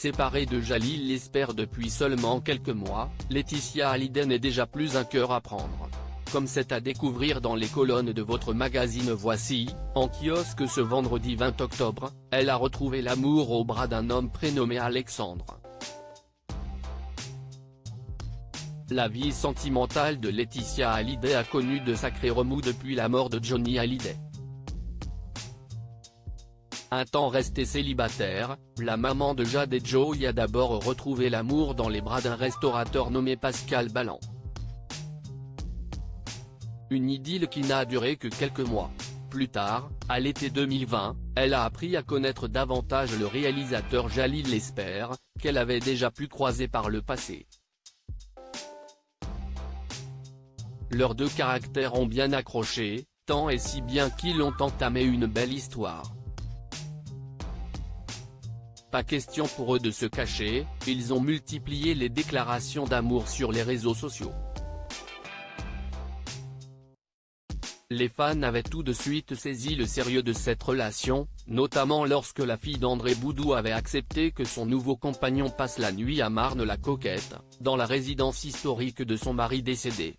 Séparée de Jalil Lesper depuis seulement quelques mois, Laetitia Hallyday n'est déjà plus un cœur à prendre. Comme c'est à découvrir dans les colonnes de votre magazine Voici, en kiosque ce vendredi 20 octobre, elle a retrouvé l'amour au bras d'un homme prénommé Alexandre. La vie sentimentale de Laetitia Hallyday a connu de sacrés remous depuis la mort de Johnny Hallyday. Un temps restée célibataire, la maman de Jade et Joey a d'abord retrouvé l'amour dans les bras d'un restaurateur nommé Pascal Ballan. Une idylle qui n'a duré que quelques mois. Plus tard, à l'été 2020, elle a appris à connaître davantage le réalisateur Jalil Lesper, qu'elle avait déjà pu croiser par le passé. Leurs deux caractères ont bien accroché, tant et si bien qu'ils ont entamé une belle histoire. Pas question pour eux de se cacher, ils ont multiplié les déclarations d'amour sur les réseaux sociaux. Les fans avaient tout de suite saisi le sérieux de cette relation, notamment lorsque la fille d'André Boudou avait accepté que son nouveau compagnon passe la nuit à Marne-la-Coquette, dans la résidence historique de son mari décédé.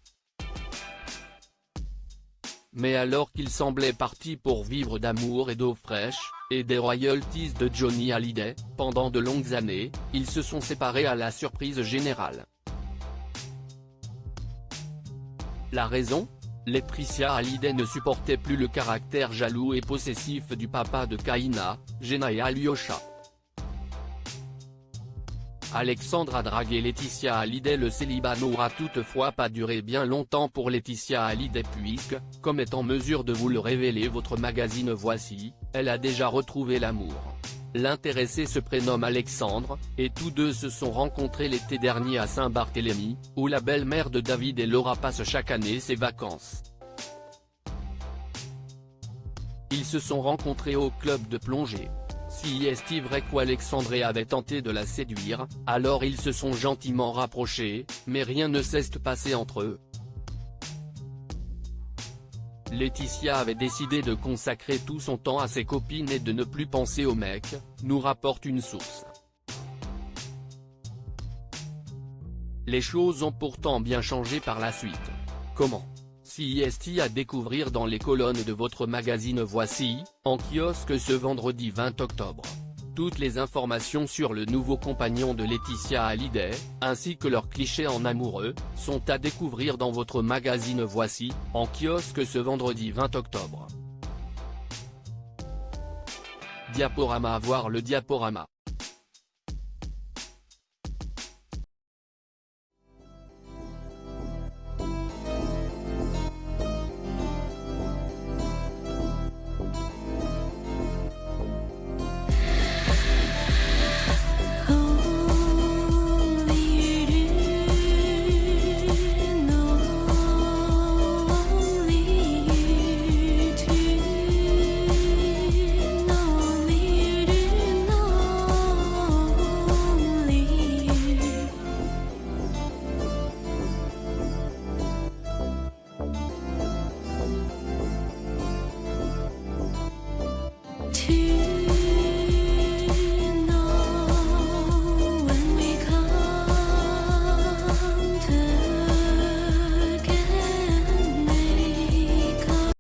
Mais alors qu'il semblait parti pour vivre d'amour et d'eau fraîche, et des royalties de Johnny Hallyday, pendant de longues années, ils se sont séparés à la surprise générale. La raison ? Laetitia Hallyday ne supportait plus le caractère jaloux et possessif du papa de Kaina, Jenna et Alyosha. Alexandre a dragué Laetitia Hallyday. Le célibat n'aura toutefois pas duré bien longtemps pour Laetitia Hallyday puisque, comme est en mesure de vous le révéler votre magazine Voici, elle a déjà retrouvé l'amour. L'intéressé se prénomme Alexandre, et tous deux se sont rencontrés l'été dernier à Saint-Barthélemy, où la belle-mère de David et Laura passe chaque année ses vacances. Ils se sont rencontrés au club de plongée. Si est vrai qu'Alexandre avait tenté de la séduire, alors ils se sont gentiment rapprochés, mais rien ne s'est passé entre eux. Laetitia avait décidé de consacrer tout son temps à ses copines et de ne plus penser aux mecs, nous rapporte une source. Les choses ont pourtant bien changé par la suite. Comment ? Si à découvrir dans les colonnes de votre magazine Voici, en kiosque ce vendredi 20 octobre. Toutes les informations sur le nouveau compagnon de Laetitia Hallyday, ainsi que leurs clichés en amoureux, sont à découvrir dans votre magazine Voici, en kiosque ce vendredi 20 octobre. Diaporama. Voir le diaporama.